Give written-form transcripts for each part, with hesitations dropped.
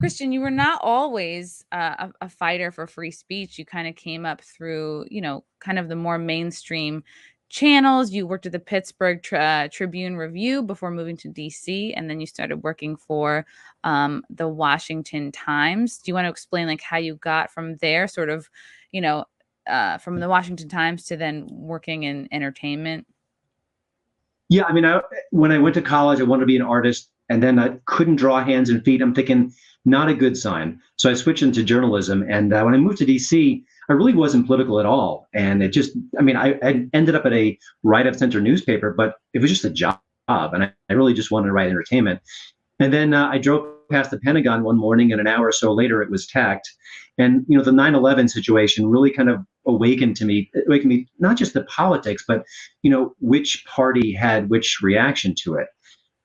Christian, you were not always a fighter for free speech. You kind of came up through, kind of the more mainstream channels. You worked at the Pittsburgh Tribune Review before moving to DC, and then you started working for the Washington Times. Do you want to explain like how you got from there, sort of, from the Washington Times to then working in entertainment? Yeah, I mean, when I went to college, I wanted to be an artist, and then I couldn't draw hands and feet. I'm thinking, not a good sign. So I switched into journalism, and when I moved to DC, I really wasn't political at all. And it just, I mean, I ended up at a right of center newspaper, but it was just a job, and I really just wanted to write entertainment. And then I drove past the Pentagon one morning, and an hour or so later, it was tacked. And the 9/11 situation really kind of awakened me not just the politics, but which party had which reaction to it.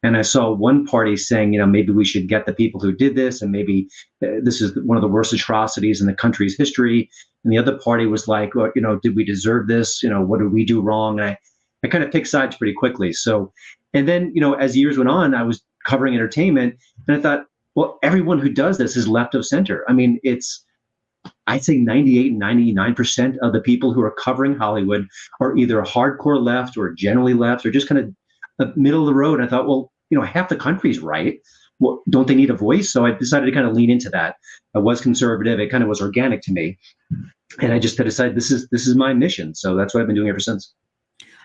And I saw one party saying, maybe we should get the people who did this, and maybe this is one of the worst atrocities in the country's history. And the other party was like, well, did we deserve this? What did we do wrong? And I kind of picked sides pretty quickly. So, and then, as years went on, I was covering entertainment, and I thought, well, everyone who does this is left of center. I mean, I'd say 98, 99% of the people who are covering Hollywood are either hardcore left or generally left or just kind of the middle of the road. And I thought, well, half the country's right. Well, don't they need a voice? So I decided to kind of lean into that. I was conservative. It kind of was organic to me. And I just decided this is my mission. So that's what I've been doing ever since.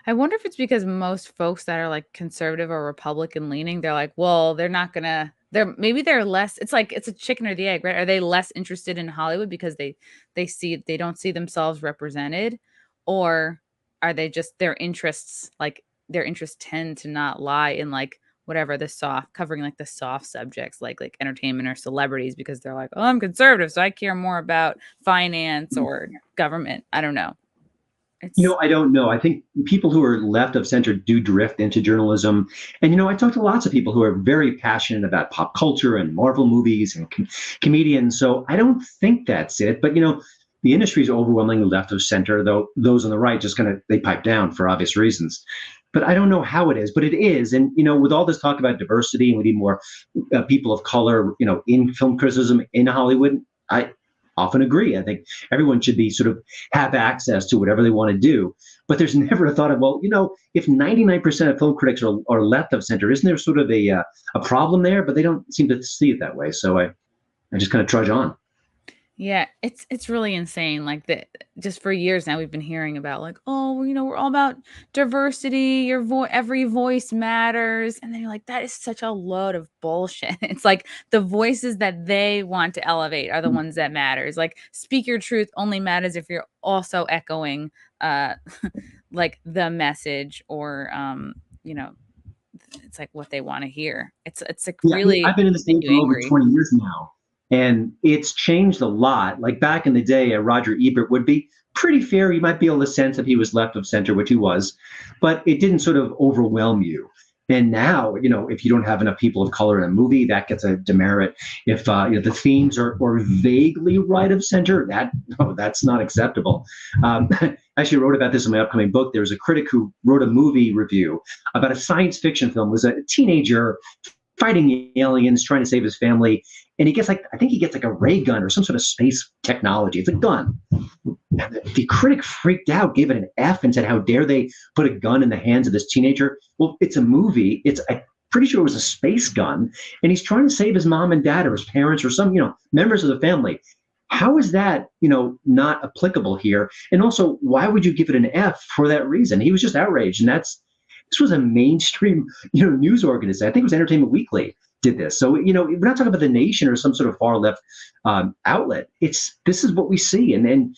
I wonder if it's because most folks that are like conservative or Republican leaning, they're like, well, they're less, it's like it's a chicken or the egg, right? Are they less interested in Hollywood because they don't see themselves represented? Or are they just their interests tend to not lie in like whatever covering like the soft subjects like entertainment or celebrities, because they're like, oh, I'm conservative, so I care more about finance or government. I don't know. I don't know. I think people who are left of center do drift into journalism. And, I talked to lots of people who are very passionate about pop culture and Marvel movies and comedians. So I don't think that's it. But, the industry is overwhelmingly left of center, though those on the right just kind of, they pipe down for obvious reasons. But I don't know how it is, but it is. And, with all this talk about diversity and we need more people of color, in film criticism in Hollywood, I often agree. I think everyone should be sort of have access to whatever they want to do. But there's never a thought of, well, if 99% of film critics are left of center, isn't there sort of a problem there? But they don't seem to see it that way. So I just kind of trudge on. Yeah, it's really insane. Like just for years now, we've been hearing about like, oh, we're all about diversity. Every voice matters, and then you're like, that is such a load of bullshit. It's like the voices that they want to elevate are the ones that matters. Like, speak your truth only matters if you're also echoing, like the message or, it's like what they want to hear. It's like really. I've been in the state for over 20 years now. And it's changed a lot. Like back in the day, Roger Ebert would be pretty fair. You might be able to sense that he was left of center, which he was, but it didn't sort of overwhelm you. And now, if you don't have enough people of color in a movie, that gets a demerit. If the themes are vaguely right of center, that's not acceptable. I actually wrote about this in my upcoming book. There was a critic who wrote a movie review about a science fiction film. It was a teenager fighting aliens, trying to save his family. And he gets I think he gets like a ray gun or some sort of space technology. It's a gun. And the critic freaked out, gave it an F and said, how dare they put a gun in the hands of this teenager? Well, it's a movie. I'm pretty sure it was a space gun. And he's trying to save his mom and dad or his parents or some, members of the family. How is that, not applicable here? And also, why would you give it an F for that reason? He was just outraged. And this was a mainstream, news organization. I think it was Entertainment Weekly did this. So, we're not talking about The Nation or some sort of far left outlet. This is what we see. And then,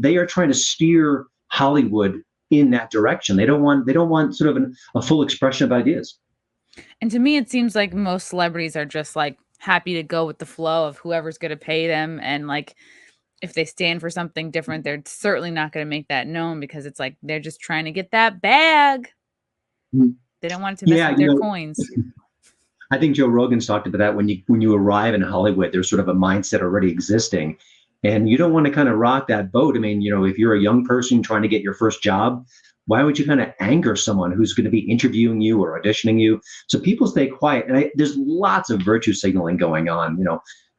they are trying to steer Hollywood in that direction. They don't want sort of a full expression of ideas. And to me, it seems like most celebrities are just like happy to go with the flow of whoever's going to pay them. And like, if they stand for something different, they're certainly not going to make that known because it's like, they're just trying to get that bag. They don't want to mess with their coins. I think Joe Rogan's talked about that when you arrive in Hollywood, there's sort of a mindset already existing, and you don't want to kind of rock that boat. I mean, if you're a young person trying to get your first job, why would you kind of anger someone who's going to be interviewing you or auditioning you? So people stay quiet, and there's lots of virtue signaling going on.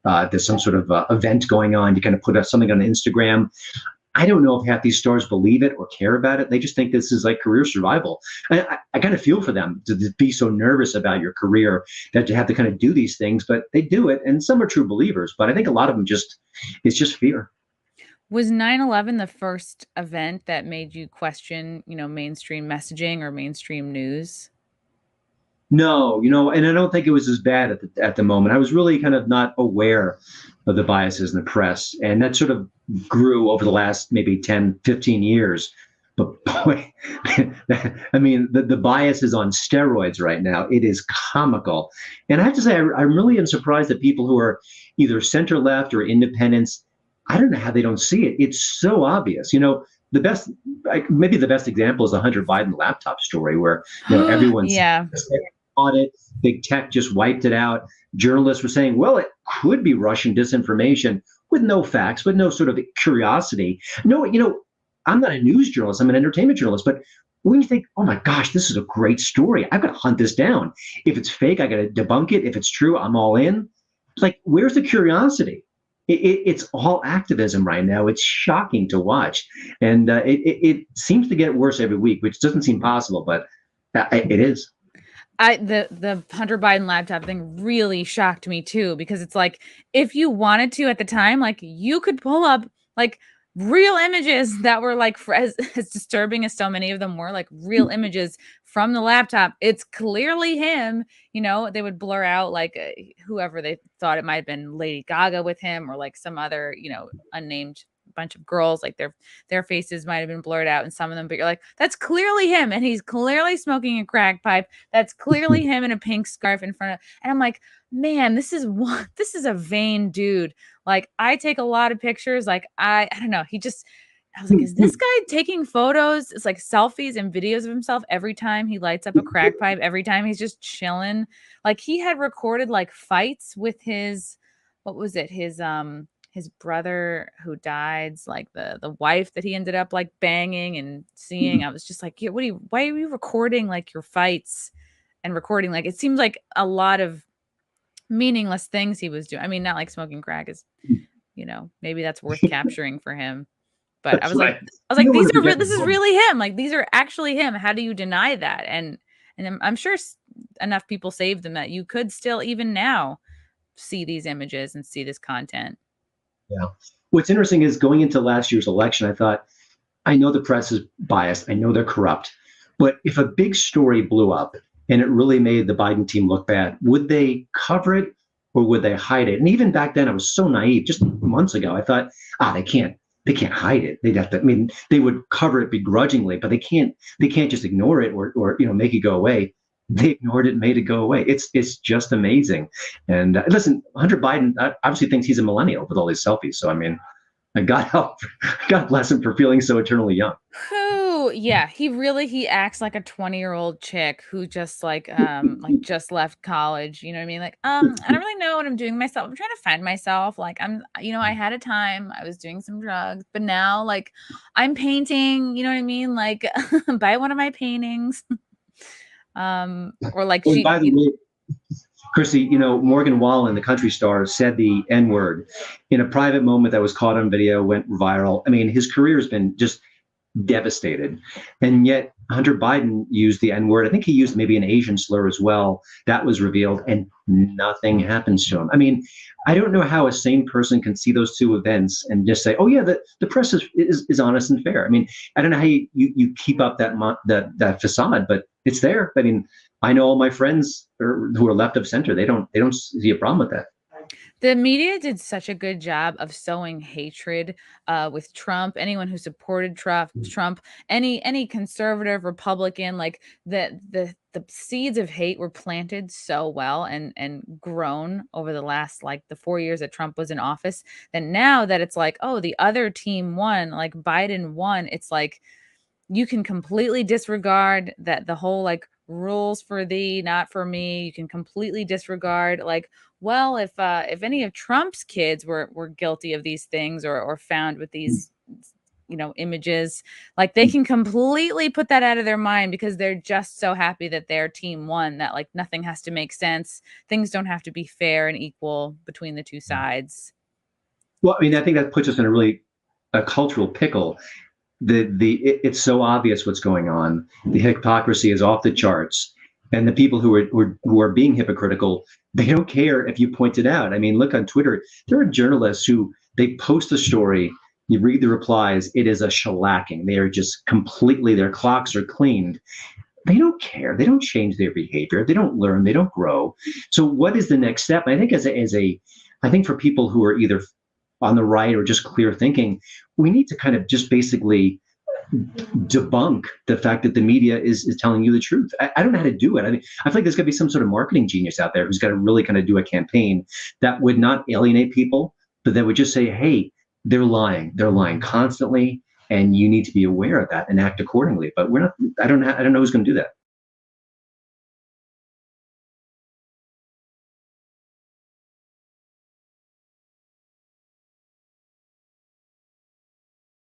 there's some sort of event going on. You kind of put something on Instagram. I don't know if half these stars believe it or care about it. They just think this is like career survival. I kind of feel for them to be so nervous about your career that you have to kind of do these things, but they do it. And some are true believers, but I think a lot of them it's just fear. Was 9/11 the first event that made you question, mainstream messaging or mainstream news? No, and I don't think it was as bad at the moment. I was really kind of not aware of the biases in the press, and that sort of grew over the last maybe 10, 15 years. But boy, I mean, the bias is on steroids right now. It is comical. And I have to say, I really am surprised that people who are either center left or independents, I don't know how they don't see it. It's so obvious. Maybe the best example is the Hunter Biden laptop story where, everyone's Yeah. on it. Big tech just wiped it out. Journalists were saying, well, it could be Russian disinformation with no facts, with no sort of curiosity. No, I'm not a news journalist. I'm an entertainment journalist. But when you think, oh my gosh, this is a great story, I've got to hunt this down. If it's fake, I got to debunk it. If it's true, I'm all in. Like, where's the curiosity? It's all activism right now. It's shocking to watch. And it seems to get worse every week, which doesn't seem possible, but it is. The Hunter Biden laptop thing really shocked me too, because it's like, if you wanted to at the time, like, you could pull up like real images that were like as disturbing as so many of them were, like real images from the laptop. It's clearly him. They would blur out like whoever they thought it might have been, Lady Gaga with him, or like some other unnamed bunch of girls, like their faces might have been blurred out in some of them, but you're like, that's clearly him, and he's clearly smoking a crack pipe. That's clearly him in a pink scarf in front of, and I'm like, man, this is a vain dude. Like, I take a lot of pictures. Like, I don't know. I was like, is this guy taking photos? It's like selfies and videos of himself every time he lights up a crack pipe, every time he's just chilling. Like, he had recorded like fights with what was it? His brother who died, like the wife that he ended up like banging and seeing. I was just like, yeah, why are you recording like your fights and recording? Like, it seems like a lot of meaningless things he was doing. I mean, not like smoking crack is, maybe that's worth capturing for him. But That's right. I was like, this is really him. Like, these are actually him. How do you deny that? And I'm sure enough people saved them that you could still, even now, see these images and see this content. Yeah. What's interesting is going into last year's election, I thought, I know the press is biased. I know they're corrupt. But if a big story blew up and it really made the Biden team look bad, would they cover it or would they hide it? And even back then, I was so naive. Just months ago, I thought, they can't hide it. They'd have to. I mean, they would cover it begrudgingly, but they can't just ignore it or make it go away. They ignored it and made it go away. It's just amazing. And listen, Hunter Biden obviously thinks he's a millennial with all these selfies. So I mean, God bless him for feeling so eternally young. Yeah, he acts like a 20-year-old chick who just like just left college. You know what I mean? Like, I don't really know what I'm doing myself. I'm trying to find myself. Like, I had a time, I was doing some drugs, but now like I'm painting, you know what I mean? Like, buy one of my paintings. Or like By the way, Chrissy, Morgan Wallen, the country star, said the N-word in a private moment that was caught on video, went viral. I mean, his career has been just devastated. And yet Hunter Biden used the N-word. I think he used maybe an Asian slur as well. That was revealed and nothing happens to him. I mean, I don't know how a sane person can see those two events and just say, oh yeah, the press is honest and fair. I mean, I don't know how you keep up that facade, but it's there. I mean, I know all my friends who are left of center. They don't see a problem with that. The media did such a good job of sowing hatred with Trump. Anyone who supported Trump, any conservative Republican, like the seeds of hate were planted so well and grown over the last like the 4 years that Trump was in office. And now that it's like, oh, the other team won, like Biden won, it's like you can completely disregard that the whole like rules for thee, not for me. You can completely disregard like, well, if any of Trump's kids were guilty of these things or found with these images. Like they can completely put that out of their mind because they're just so happy that their team won, that like nothing has to make sense. Things don't have to be fair and equal between the two sides. Well, I mean, I think that puts us in a cultural pickle. It's so obvious what's going on. The hypocrisy is off the charts, and the people who are being hypocritical, they don't care if you point it out. I mean, look on Twitter. There are journalists who they post a story. You read the replies. It is a shellacking. They are just completely. Their clocks are cleaned. They don't care. They don't change their behavior. They don't learn. They don't grow. So, what is the next step? I think I think for people who are either on the right or just clear thinking, we need to kind of just basically debunk the fact that the media is telling you the truth. I don't know how to do it. I mean, I feel like there's got to be some sort of marketing genius out there who's got to really kind of do a campaign that would not alienate people, but that would just say, hey, they're lying. They're lying constantly, and you need to be aware of that and act accordingly. But we're not. I don't know who's going to do that.